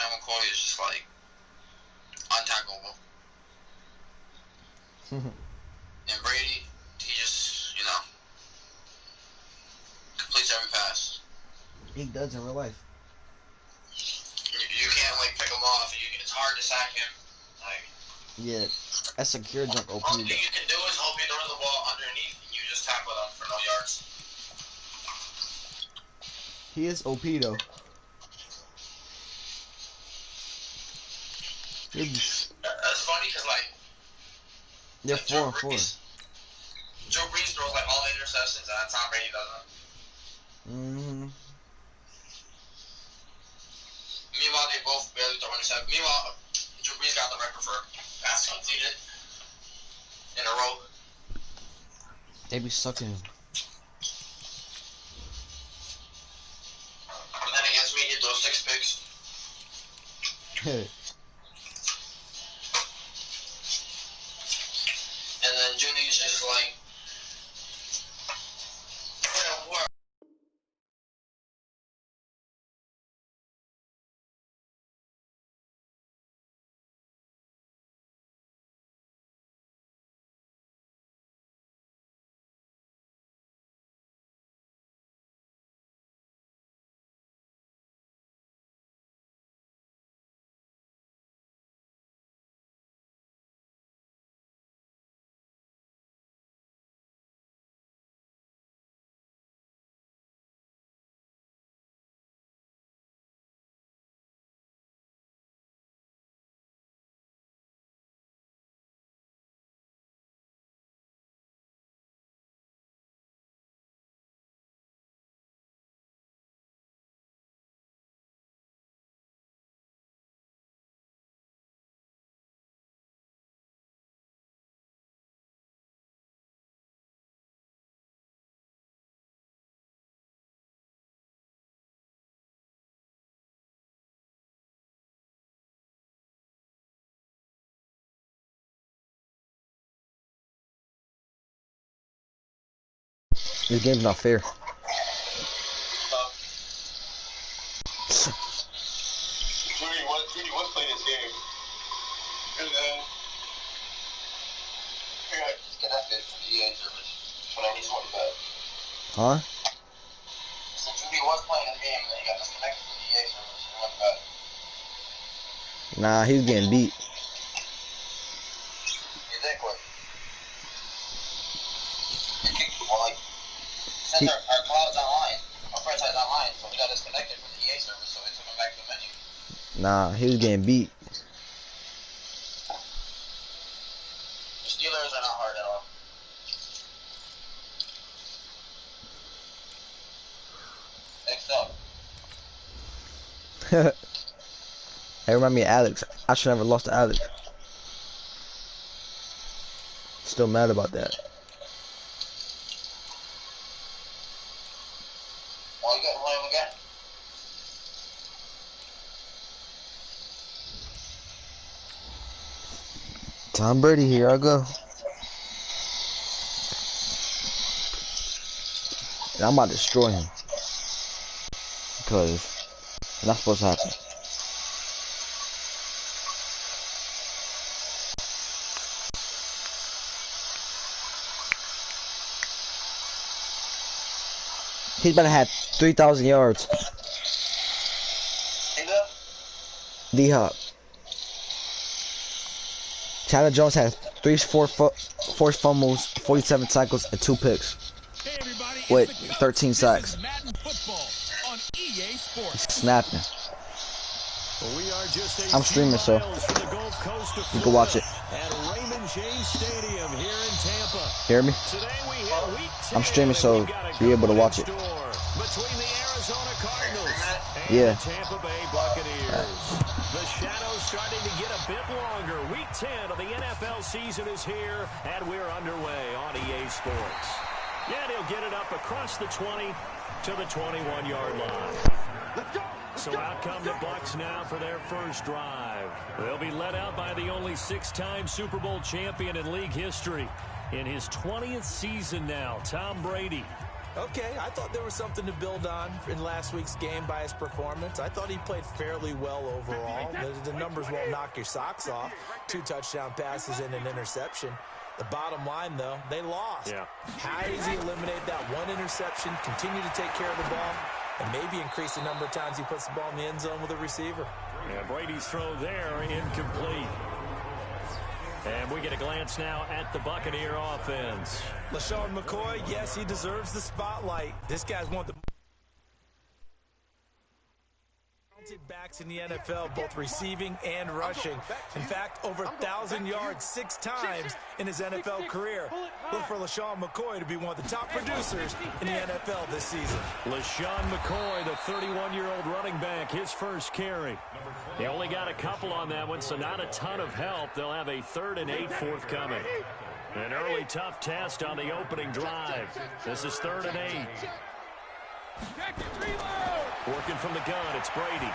LeSean McCoy is just like untackleable. And Brady, he just, completes every pass. He does in real life. You can't like pick him off. It's hard to sack him. Like, yeah, that's secure junk OP. All you can do is hope you throw the ball underneath and you just tackle them for no yards. He is OP though. That's funny because like they're 4-4. Drew Brees throws like all the interceptions and Tom Brady doesn't. Meanwhile, they both barely throw interceptions. Meanwhile, Drew Brees got the record for passes completed in a row. They be sucking him. And then against me, he throws 6 picks. And then Junie's just like, what? This game's not fair. Junie was playing this game. And then he got disconnected from the EA service when he's going to bed. Huh? So Junie was playing the game and then he got disconnected from the EA service and went to bed. Nah, he's getting beat. You think what? Well, like, since our cloud's online, our first side's online, so we got disconnected from the EA service, so we took him back to the menu. Nah, he was getting beat. The Steelers are not hard at all. Next up. Hey, remind me of Alex. I should never lost to Alex. Still mad about that. Well, you got to play him again. Tom Brady, here I go. And I'm about to destroy him. Because it's not supposed to happen. He's about to have 3,000 yards. D-Hop. Tyler Jones had 3 forced fumbles, 47 tackles, and 2 picks. Hey everybody, with 13 sacks. Madden football on EA Sports. He's snapping. We are just I'm streaming, so you can watch it. At Raymond James Stadium here in Tampa. Hear me? Today we hit week 10, I'm streaming, so be able to watch it. Between the Arizona Cardinals and Yeah. the Tampa Bay Buccaneers. The shadow's starting to get a bit longer. Week 10 of the NFL season is here, and we're underway on EA Sports. Yeah, he'll get it up across the 20 to the 21-yard line. So out come the Bucs now for their first drive. They'll be led out by the only 6-time Super Bowl champion in league history. In his 20th season now, Tom Brady. Okay, I thought there was something to build on in last week's game by his performance. I thought he played fairly well overall. The numbers won't knock your socks off. 2 touchdown passes and an interception. The bottom line, though, they lost. Yeah. How does he eliminate that one interception, continue to take care of the ball, and maybe increase the number of times he puts the ball in the end zone with a receiver? Yeah, Brady's throw there, incomplete. And we get a glance now at the Buccaneer offense. LaShawn McCoy, yes, he deserves the spotlight. This guy's one of the talented backs in the NFL, both receiving and rushing. In fact, over 1,000 yards 6 times in his NFL career. Look for LaShawn McCoy to be one of the top producers in the NFL this season. LaShawn McCoy, the 31-year-old running back, his first carry. He only got a couple on that one, so not a ton of help. They'll have a 3rd and 8 forthcoming. An early tough test on the opening drive. This is 3rd and 8. Working from the gun, it's Brady.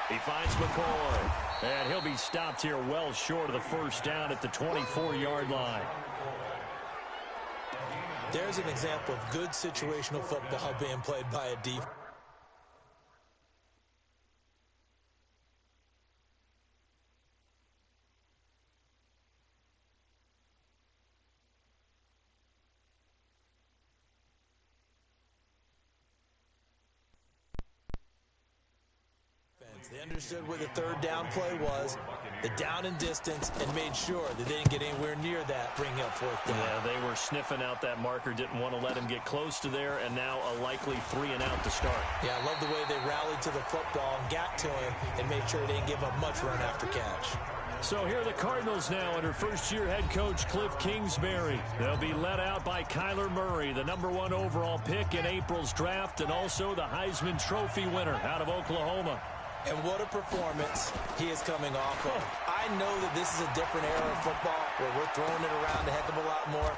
He finds McCoy. And he'll be stopped here well short of the first down at the 24-yard line. There's an example of good situational football being played by a defense. They understood where the 3rd down play was, the down and distance, and made sure that they didn't get anywhere near that, bringing up 4th down. Yeah, they were sniffing out that marker, didn't want to let him get close to there, and now a likely 3 and out to start. Yeah, I love the way they rallied to the football and got to him and made sure they didn't give up much run after catch. So here are the Cardinals now under first-year head coach Cliff Kingsbury. They'll be led out by Kyler Murray, the #1 overall pick in April's draft, and also the Heisman Trophy winner out of Oklahoma. And what a performance he is coming off of. I know that this is a different era of football where we're throwing it around a heck of a lot more.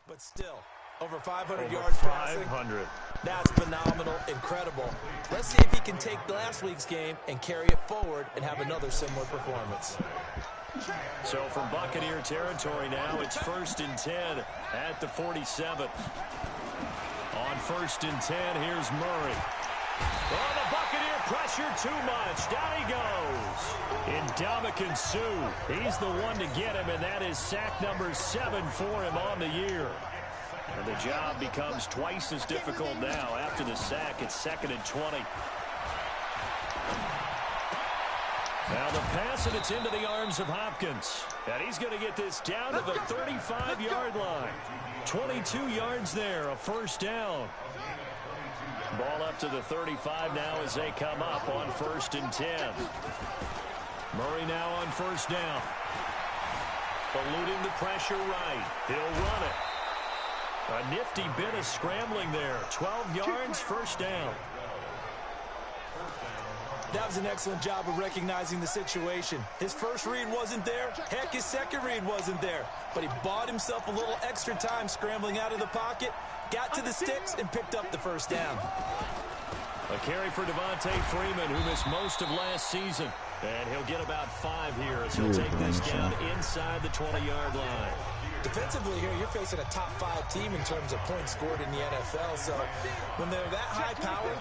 But still, over 500 over yards 500. passing. That's phenomenal, incredible. Let's see if he can take last week's game and carry it forward and have another similar performance. So from Buccaneer territory now, it's 1st and 10 at the 47. On 1st and 10, here's Murray. Oh, the Buccaneer pressure too much. Down he goes. Ndamukong Suh. He's the one to get him, and that is sack number 7 for him on the year. And the job becomes twice as difficult now. After the sack, it's 2nd and 20. Now the pass, and it's into the arms of Hopkins. And he's going to get this down to the 35-yard line. 22 yards there, a 1st down. Ball up to the 35 now as they come up on 1st and 10. Murray now on 1st down. Eluding the pressure right. He'll run it. A nifty bit of scrambling there. 12 yards, 1st down. That was an excellent job of recognizing the situation. His first read wasn't there. Heck, his second read wasn't there. But he bought himself a little extra time scrambling out of the pocket, got to the sticks, and picked up the 1st down. A carry for Devontae Freeman, who missed most of last season. And he'll get about 5 here as he'll take this down inside the 20-yard line. Defensively here, you're facing a top 5 team in terms of points scored in the NFL. So when they're that high powered,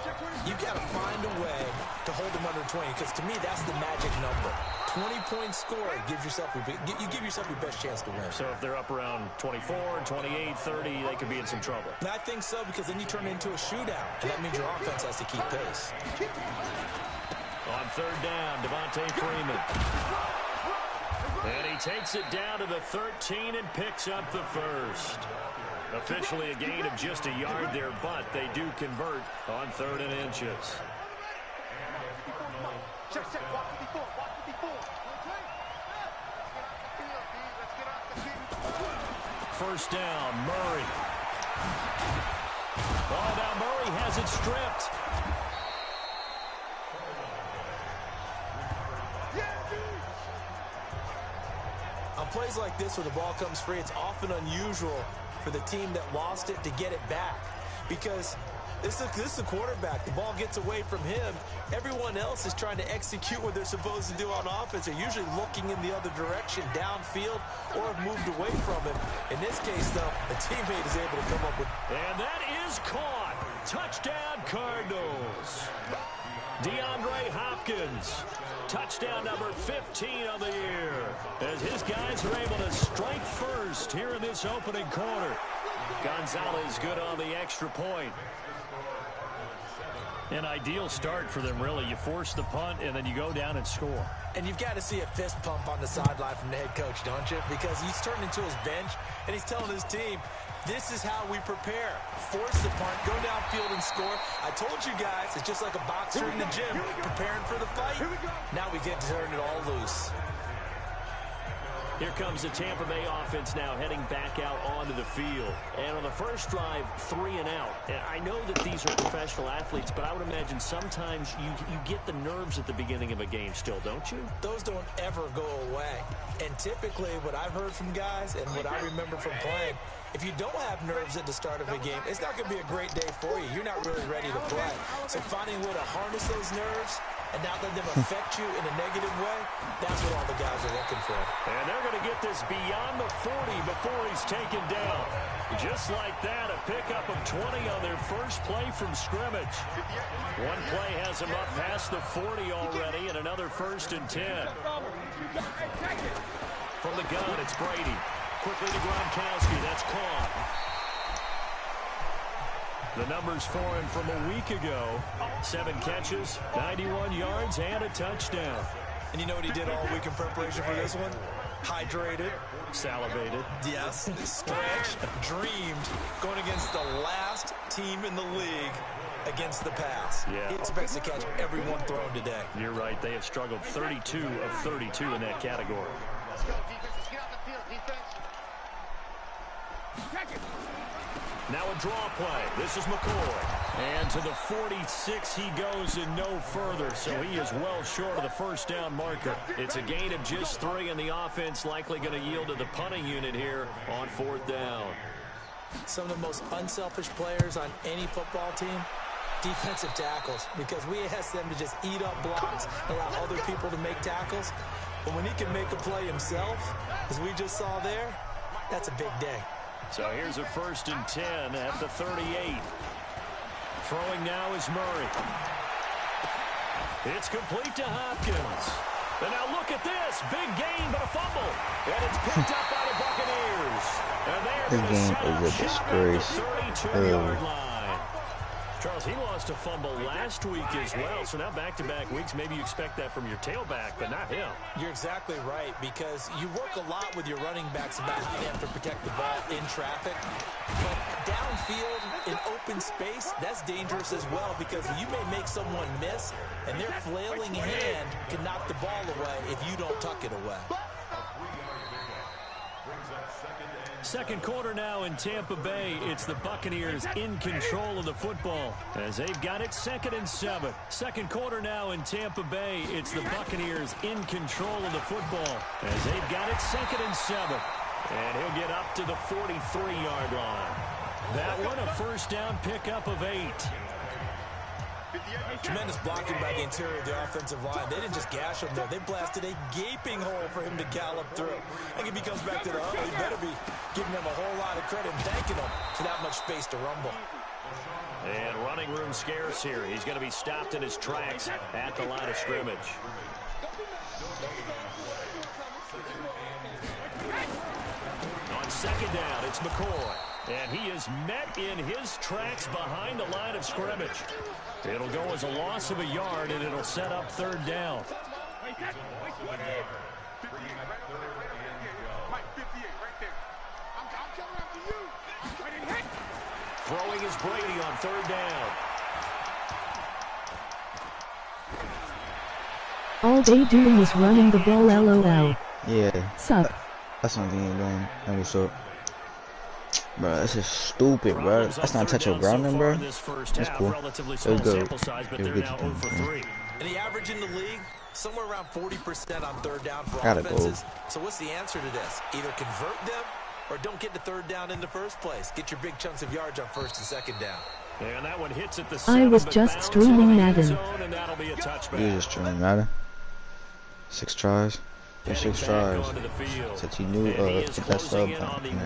you've got to find a way to hold them under 20. Because to me, that's the magic number. 20 points scored gives yourself you give yourself your best chance to win. So if they're up around 24, 28, 30, they could be in some trouble. And I think so, because then you turn it into a shootout. And that means your offense has to keep pace. On 3rd down, Devontae Freeman. And he takes it down to the 13 and picks up the 1st. Officially a gain of just a yard there, but they do convert on 3rd and inches. First down, Murray. Oh, now Murray has it stripped. On plays like this where the ball comes free, it's often unusual for the team that lost it to get it back. Because this is the quarterback. The ball gets away from him. Everyone else is trying to execute what they're supposed to do on offense. They're usually looking in the other direction, downfield, or have moved away from him. In this case, though, a teammate is able to come up with... And that is caught. Touchdown, Cardinals. DeAndre Hopkins. Touchdown number 15 of the year. As his guys are able to strike first here in this opening quarter. Gonzalez good on the extra point. An ideal start for them, really. You force the punt, and then you go down and score. And you've got to see a fist pump on the sideline from the head coach, don't you? Because he's turned into his bench, and he's telling his team, this is how we prepare. Force the punt, go downfield and score. I told you guys, it's just like a boxer in the gym preparing for the fight. Now we get to turn it all loose. Here comes the Tampa Bay offense now heading back out onto the field. And on the first drive, 3 and out. And I know that these are professional athletes, but I would imagine sometimes you get the nerves at the beginning of a game still, don't you? Those don't ever go away. And typically what I've heard from guys and what I remember from playing, if you don't have nerves at the start of a game, it's not going to be a great day for you. You're not really ready to play. So finding a way to harness those nerves and not let them affect you in a negative way, that's what all the guys are looking for. And they're going to get this beyond the 40 before he's taken down. Just like that, a pickup of 20 on their first play from scrimmage. One play has them up past the 40 already, and another 1st and 10. From the gun, it's Brady. Quickly to Gronkowski. That's caught. The numbers for him from a week ago. 7 catches, 91 yards, and a touchdown. And you know what he did all week in preparation for this one? Hydrated. Salivated. Yes. Stretched. Dreamed. Going against the last team in the league against the pass. Yeah. He expects to catch every one thrown today. You're right. They have struggled 32 of 32 in that category. Let's go, defense. Let's get out the field, defense. Now a draw play. This is McCoy. And to the 46 he goes and no further, so he is well short of the first down marker. It's a gain of just 3, and the offense likely going to yield to the punting unit here on 4th down. Some of the most unselfish players on any football team, defensive tackles, because we ask them to just eat up blocks, allow other people to make tackles. But when he can make a play himself, as we just saw there, that's a big day. So here's a 1st and 10 at the 38. Throwing now is Murray. It's complete to Hopkins. And now look at this. Big gain, but a fumble. And it's picked up by the Buccaneers. And they're This game is a disgrace. 32-yard line. Charles, he lost a fumble last week as well. So now back-to-back weeks, maybe you expect that from your tailback, but not him. You're exactly right, because you work a lot with your running backs about how they have to protect the ball in traffic. But downfield, in open space, that's dangerous as well, because you may make someone miss, and their flailing hand can knock the ball away if you don't tuck it away. Second quarter now in Tampa Bay. It's the Buccaneers in control of the football as they've got it 2nd and 7. Second quarter now in Tampa Bay. It's the Buccaneers in control of the football as they've got it 2nd and 7. And he'll get up to the 43-yard line. That one a 1st down pickup of 8. Tremendous blocking by the interior of the offensive line. They didn't just gash him there. They blasted a gaping hole for him to gallop through. I think if he comes back to the huddle, he better be giving them a whole lot of credit and thanking them for that much space to rumble. And running room scarce here. He's going to be stopped in his tracks at the line of scrimmage. On 2nd down, it's McCoy. And he is met in his tracks behind the line of scrimmage. It'll go as a loss of a yard, and it'll set up 3rd down. Throwing is Brady on 3rd down. All they doing is running the ball, LOL. Yeah. Suck. That's something you ain't doing. That was up. Bro, this is stupid, bro. That's not touchable grounding, bro. That's cool. It was good. But they're now 0 for 3. And the average in the league, somewhere around 40% on 3rd down for Gotta offenses. go. So what's the answer to this? Either convert them or don't get to 3rd down in the first place. Get your big chunks of yards on 1st and 2nd down. And that one hits at the I was just streaming Madden. And that'll be a touchback. You just streaming Madden. 6 tries. 6 tries. Since you knew hit that sub button.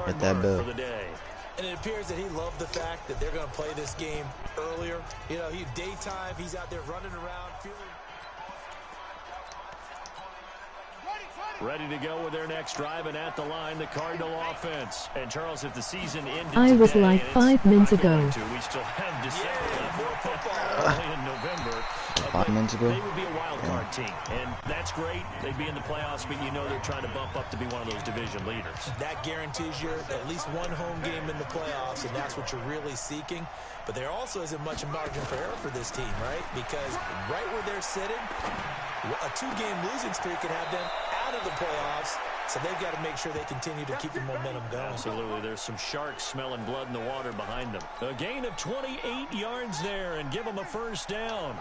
Hit that bell. And it appears that he loved the fact that they're going to play this game earlier. You know, daytime, he's out there running around, feeling... Ready to go with their next drive, and at the line, the Cardinal offense. And Charles, if the season ended I was today, like 5 minutes ago. We still have December left. Early in November. 5 minutes ago? They would be a wild card team, and that's great. They'd be in the playoffs, but you know they're trying to bump up to be one of those division leaders. That guarantees you at least one home game in the playoffs, and that's what you're really seeking. But there also isn't much margin for error for this team, right? Because right where they're sitting, a 2-game losing streak could have them out of the playoffs, so they've got to make sure they continue to keep the momentum going. Absolutely. There's some sharks smelling blood in the water behind them. A gain of 28 yards there, and give them a 1st down.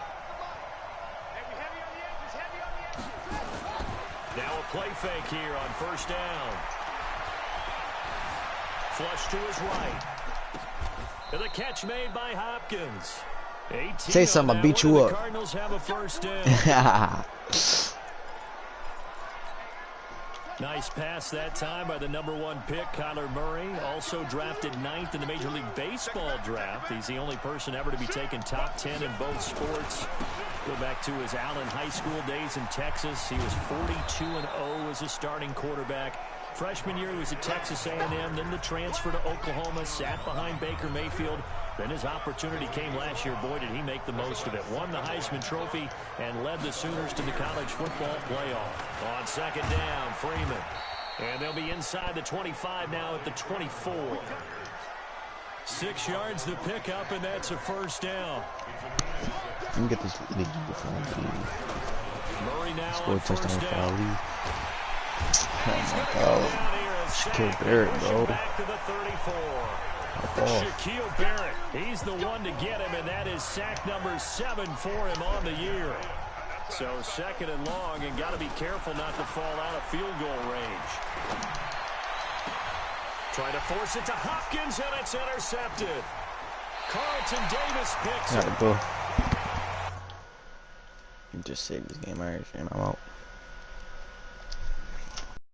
Now a play fake here on 1st down. Flush to his right. And the catch made by Hopkins. Say something, I'll beat you up. The Cardinals have a 1st down. Nice pass that time by the #1 pick, Kyler Murray. Also drafted 9th in the Major League Baseball draft. He's the only person ever to be taken top 10 in both sports. Go back to his Allen High School days in Texas. He was 42-0 as a starting quarterback. Freshman year, he was at Texas A&M, then the transfer to Oklahoma, sat behind Baker Mayfield. Then his opportunity came last year. Boy, did he make the most of it. Won the Heisman Trophy and led the Sooners to the college football playoff. On 2nd down, Freeman. And they'll be inside the 25 now at the 24. 6 yards the pickup, and that's a 1st down. Let me get this league before Murray now score on a touchdown 1st for down. Ali. Oh my God. Shaquille Barrett, bro. Back to the 34. Oh. Shaquille Barrett, he's the one to get him, and that is sack number 7 for him on the year. So 2nd and long, and got to be careful not to fall out of field goal range. Trying to force it to Hopkins, and it's intercepted. Carlton Davis picks Gotta it. go. You just saved this game, Irish, and I'm out.